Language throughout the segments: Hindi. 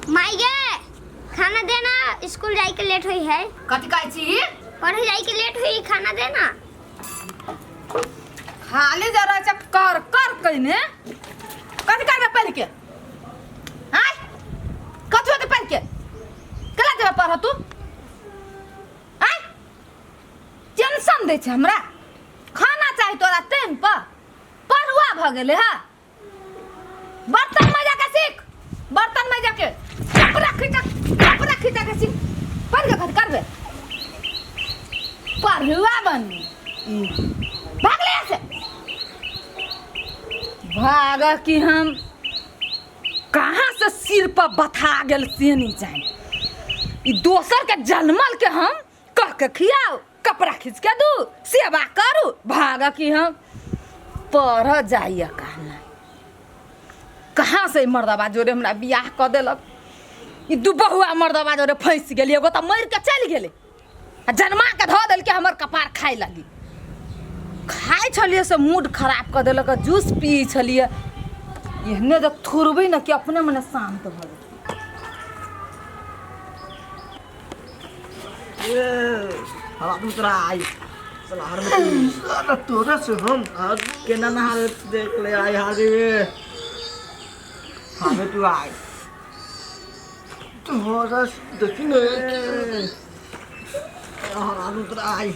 माई गे खाना देना, स्कूल जाए के लेट हुई है। कथी कहै छी? पढ़े जाए के लेट हुई, खाना देना। खाली जरा कर कर कइने कथी करबे पढ़ के? हाय कथी होते पढ़ के? कला देबे पढ़ तू? हाय टेंशन दे छै हमरा। खाना चाही तोरा टाइम पर, पढ़ुआ भ गेले हा। बर्तन में जाके सीख, बर्तन में जाके कपड़ा खींचा के सीख। पढ़ के कथी करबे? पढ़ुआ बनी भाग ले से भाग कि हम कहाँ से सिर पर बथा गेल से नहीं जाने। ई दोसर के जन्मल के हम कह के खियाओ, कपड़ा खींच के दू, सेवा करू। भाग कि हम पढ़ जाइए कहना। कहाँ से मर्दबा जोरे हमरा बियाह क देलक। ई दू बहुआ मर्दबा जोरे फंस गेली। एगो तो मर के चल गेले, जन्मा के धो देल के हमर कपार खाए लगी। खाए छलिए से मूड खराब कर देलक। जूस पी छलिए एहने जब थोड़बे न कि अपने मने शांत भ ये हवा दूसरा आई सलाहर में साला तोरा से हम आज के ना नहारे देख ले आई हारे हमें तू आई तू हो रहा देखी ने हवा दूसरा आई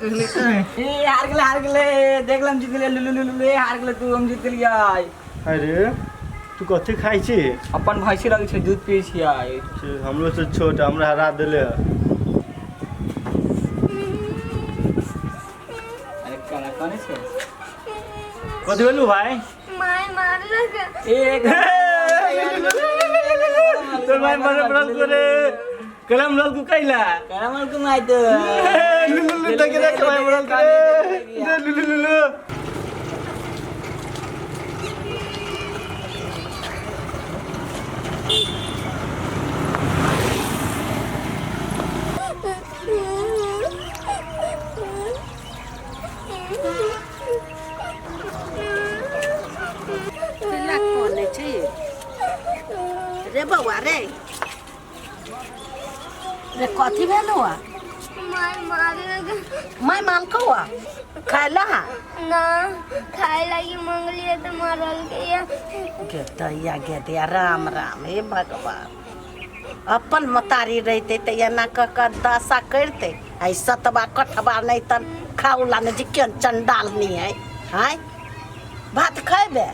देख ले ए हार गेले देख लम जीत ले लुलुलुले हार गेले तू हम जीत लिया। अरे तू कथी खाई छी? अपन भैंसी लगे छै दूध पी छी आई। हमरो से छोट हमरा हरा देले। अरे काला कने छै? कथी बोलू भाई? माई मारलक। एक तो भाई मरे ब्रल करे कलम लल को कैला करमल को माई तो लुलुलु तके रे भाई ब्रल करे लुलुलु रे बउआ रे रे कथी भेल हुआ? माई मारलक। मैं मान कौआ खाएला ना खाए लगी मंगलिए तो मारल गया। गे दिया राम राम हे भगवान। अपन मतारी रहते तो एना कह दशा करते। आई सतबा कठबा नहीं तन खाउला ने जिक्न चंडाल नहीं है। हाय भात खेबे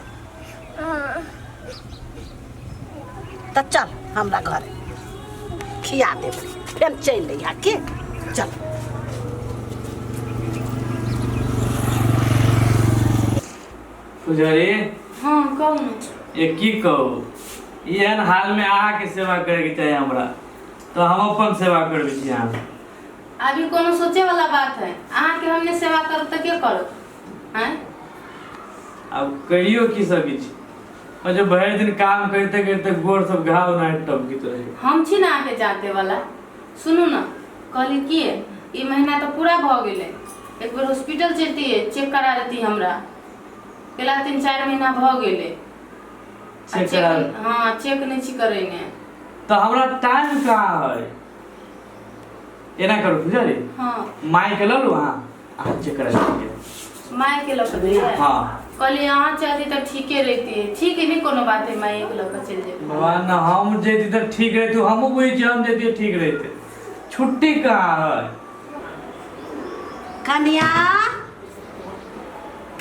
तो चल हमरा घर खिया दे फिर चल लिया के चल। पुजारी हाँ कहू न। ये की कहू, एहन हाल में अहाँ के सेवा करे के चाहिए हमरा, तो हम अपन सेवा करबे छी। अहाँ अभी कोनो सोचे वाला बात है? अहाँ के हमने सेवा करो तो क्या करो? हैं अब कहियो की सकी छी, और जो भर दिन काम करते करते गोर सब घाव ना टपकित रहे। हम छी ना आके जाते वाला। सुनू ना कहली की ये महीना तो पूरा भ गेले, एक बार हॉस्पिटल चलती है चेक करा देती हमरा। केला 3-4 महीना भ गेले। चेक करा? हाँ चेक नहीं छी करेंगे तो हमरा टाइम कहाँ है? एना करो पुजारी, हाँ माई के ललू अहाँ चेक करा दीजिए। माई के लक दे। हाँ कहली यहाँ चलती तो ठीके रहती है। ठीक है नहीं कोनो बात है, माई के लक चल जाए। भगवान ना हम जेती तो ठीक रहती, हम वही हम जेती ठीक रहते। छुट्टी कहाँ है? कन्या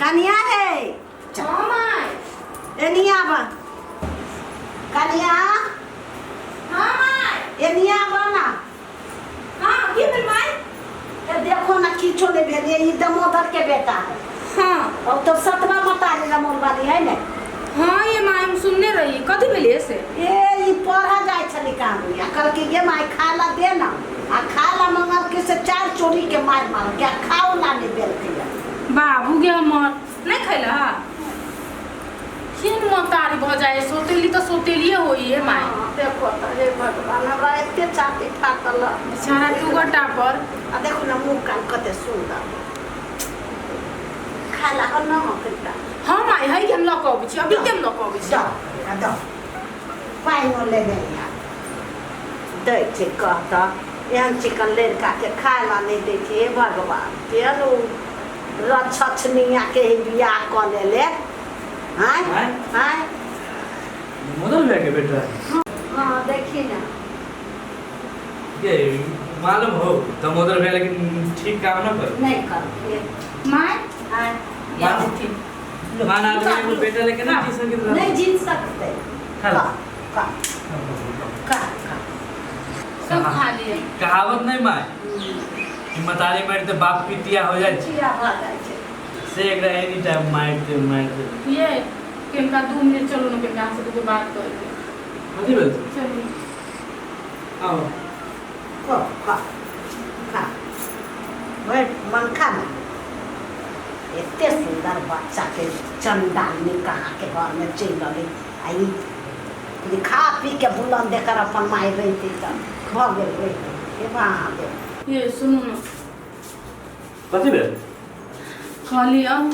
कन्या है हाँ माई। एनिया बा कन्या हाँ माई। एनिया बना। हाँ की भेल माई? ए देखो ना किछो नहीं भेलिए। ई दमोदर के बेटा है। हाँ और तो सतवा मतारी रमोल वाली है ने। हाँ ये माई हम सुनने रही कथी भेलिए से? ए ई पढ़ा जाय छली काम या कल के ये माई खाला दे ना आ खाला मंगल के से 4 चोरी के मार क्या खाओ ना नहीं बेल के बाबू गे हमर नहीं खैला। किन मतारी भ जाए? सोतेली तो सोतेलिए होई है माई। देखो तो रे भगवान हमरा एते छाती फाटल। बेचारा टुगटा पर आ देखो ना मुंह कान कते सुंदर खाला हो ना कटा। हाँ माई है हम लक अबै छी, अभी केम लक अबै छी। जाओ आ दो पाई न ले ले यार दै छै कहता एहन चिकन लड़का के खाय ला नहीं दै छै हे भगवान तेरो रछछनिया के बियाह क लेले हाय हैं? हाय मदन भैया के बेटा है। हां देखी ना ये मालूम हो दामोदर भैया लेकिन ठीक काम ना कर नहीं कर माय हाय माँ माना आदमी बेटा लेके ना जी संगीत नहीं जीत सकते हाँ। का का सब खा लिए कहावत नहीं माँ मतारी मार तो बाप पिटिया हो जाए चिया भा जाय छै से एक एनी टाइम मारते ये किनका 2 मिनट चलो ना किनका से तो बात करेंगे कथी बोलते चलिए आओ का बैठ मन खाना एते सुंदर बच्चा के चंदाल निकाह के घर में चल गई आई खा पी के बुलंद देकर अपन माय रही त भ गेल रही के महादेव ये सुनो ना कथी बोल खाली अब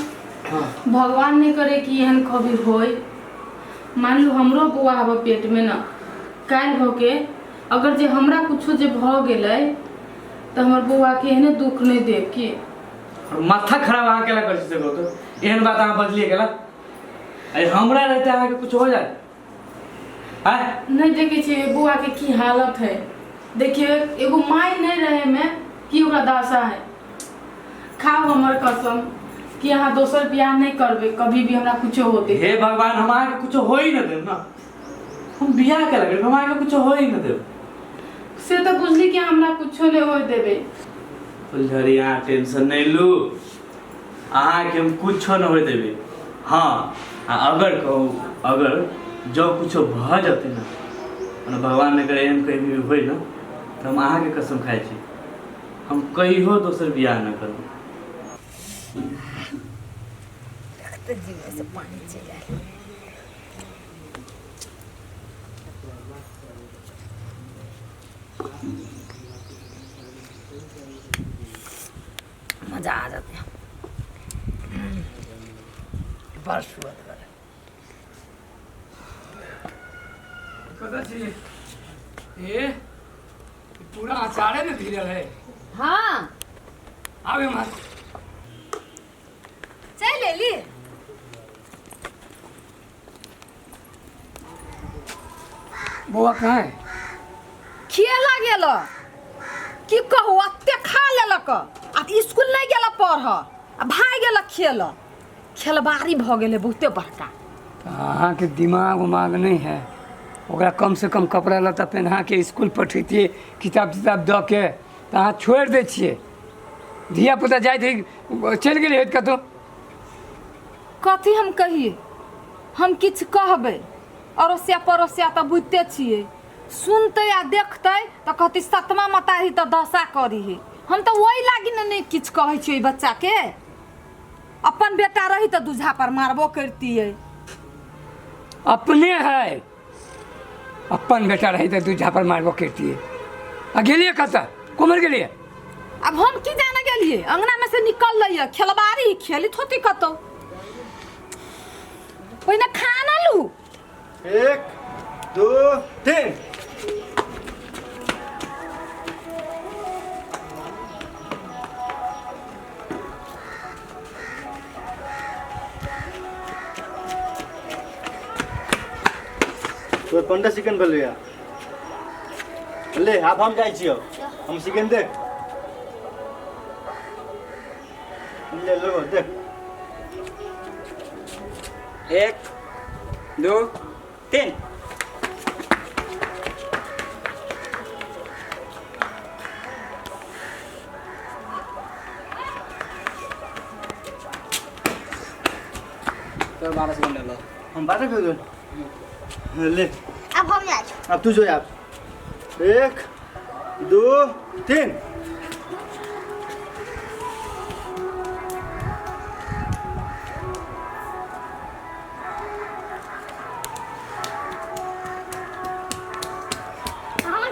भगवान नहीं करे कि एहन कभी होय मान लो हमरो बुआ हवा पेट में ना काल होके अगर जे हमरा कुछो जे भ गेलै तो हमर बुआ के एहने दुख नहीं दे के माथा खराब अहाँ केला कर सको तो एहन बात अहाँ बजलिए केला अरे हमरा रहते अहाँ के कुछ हो जाए हैं नहीं देखे छे बुआ के की हालत है देखिए एगो माय नहीं रहे में की ओकरा दासा है खाओ हमर कसम कि अहाँ दोसर बियाह नहीं करबे कभी भी हमरा कुछो होते हे भगवान हम अहाँ के कुछ हो ही न देब ना हम बियाह केला करब हम अहाँ के कुछ हो ही न देब से तो बुझली कि हमरा कुछो नहीं होय देबे फुलझड़ी अहाँ टेंशन नहीं लू अहाँ के हम कुछ न हो देबे हाँ अगर कहू अगर जो कुछ भ जाते ना भगवान ने करे एहन कहीं भी होई ना तो हम अहाँ के कसम खाई छी हम कहियो दोसर बियाह न करब जीवे से पानी चले मजा आ जाते हैं बड़ सुअत पता चाहिए ये पूरा अचारे में भिड़ल है हाँ आवे मार चल ले ली बुआ कहाँ है खेला गेल की कहू अत्ते खा लेलक आ स्कूल नहीं गेल पढ़ आ भाग गेल खेल खेलबारी भ गेलै बहुते बड़का अहाँ के दिमाग उमाग नहीं है ओकरा कम से कम कपड़ा लत्ता पहना के स्कूल पठैतिए किताब तिताब दऽ के तऽ अहाँ छोड़ि दै छियै धियापुता जाइत है चलि गेलै कतहु कथी हम कहिए हम किछु कहबै अड़ोसिया पड़ोसिया तऽ बुझते छियै सुनते आ देखते तऽ कहती सतमा मतारी तऽ दशा करी है हम तऽ वही लागी नहीं किछु कहै छियै बच्चा के अपन बेटा रही तऽ दूझा पर मारबो करतियै अपने है अपन बेटा रही तो दूजा पर मारबो करतिए आ गेलिए कतऽ कुमर गेलिए अब हम की जाने गेलिए अंगना में से निकल रही खेलबारी खेली थोती कतौ पहिने खाना लू 1 2 3 तो 15 सेकंड भेल या ले आब हम जाइ छियो हम सेकंड देख ले लो देख 1 2 3 तो 12 सेकंड ले लो हम 12 भेल ले अब हम जाए अब तू जो आप 1 2 3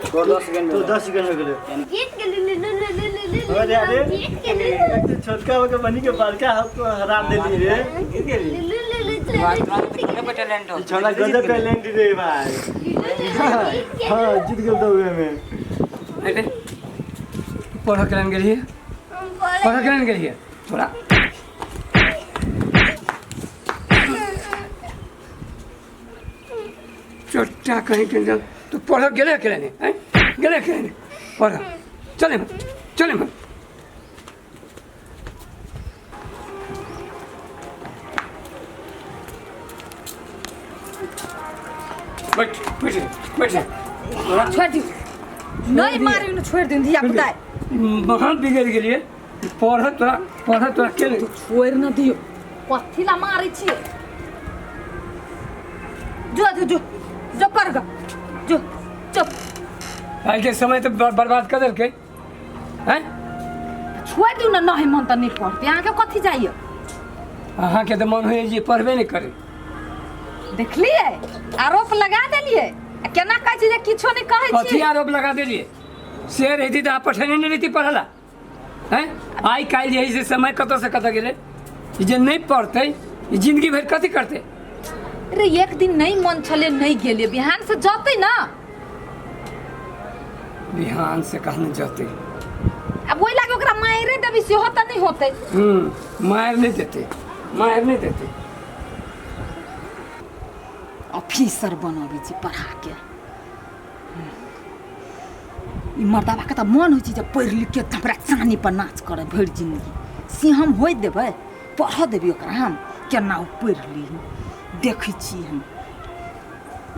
तो 10 सेकंड तो 10 सेकंड हो गेलै जीत गेली हो जा रे जीत गेली एक तो छोटका होके बनी के बड़का हाथ को हरा देली रे गिर गेली बात पे टैलेंट हो छोड़ा गजब टैलेंट रे भाई हां जीत गेल तो में अरे पढ़ा करन गेलिए पढ़ा करन गेलिए थोड़ा चोटा कहीं के जब तू पढ़ा गेले केने हैं गेले केने पढ़ा चले मत बैठ छोड़ दी नहीं मारे न छोड़ दी धिया पुता बहुत बिगड़ गेलिए पढ़ा तोरा केने छोड़ न दियो कथिला मारै छी जो पढ़ ग जो चुप आई के समय तो बर्बाद कर देलके हैं छोड़ दियो न नहीं मन त नहीं पढ़ते अहाँ के कथि जाइए अहाँ के तो मन होइए जे पढ़बे नहीं करे देखलिए आरोप लगा देलिए केना कहै छी जे किछो नहीं कहै छी कथी आरोप लगा देलिए से रहती तो आप पठने नहीं रहती पढ़ला हैं आई काल जे से समय कत से कत गेले जे नहीं पढ़ते जिंदगी भर कथी करते अरे एक दिन नहीं मन छले नहीं गेलिए बिहान से जते ना बिहान से कहने जाते अब वही लागे ओकरा मारे देबी से होता नहीं होते मार नहीं देते ऑफिसर बनबी छी पढ़ा के ई मर्दाबा के त मन होइ छै जे पढ़ लिख के हमरा चानी पर नाच करे भरि जिंदगी से हम होय देबै पढ़ देबी ओकरा हम केना पढ़ ली देखै छी हम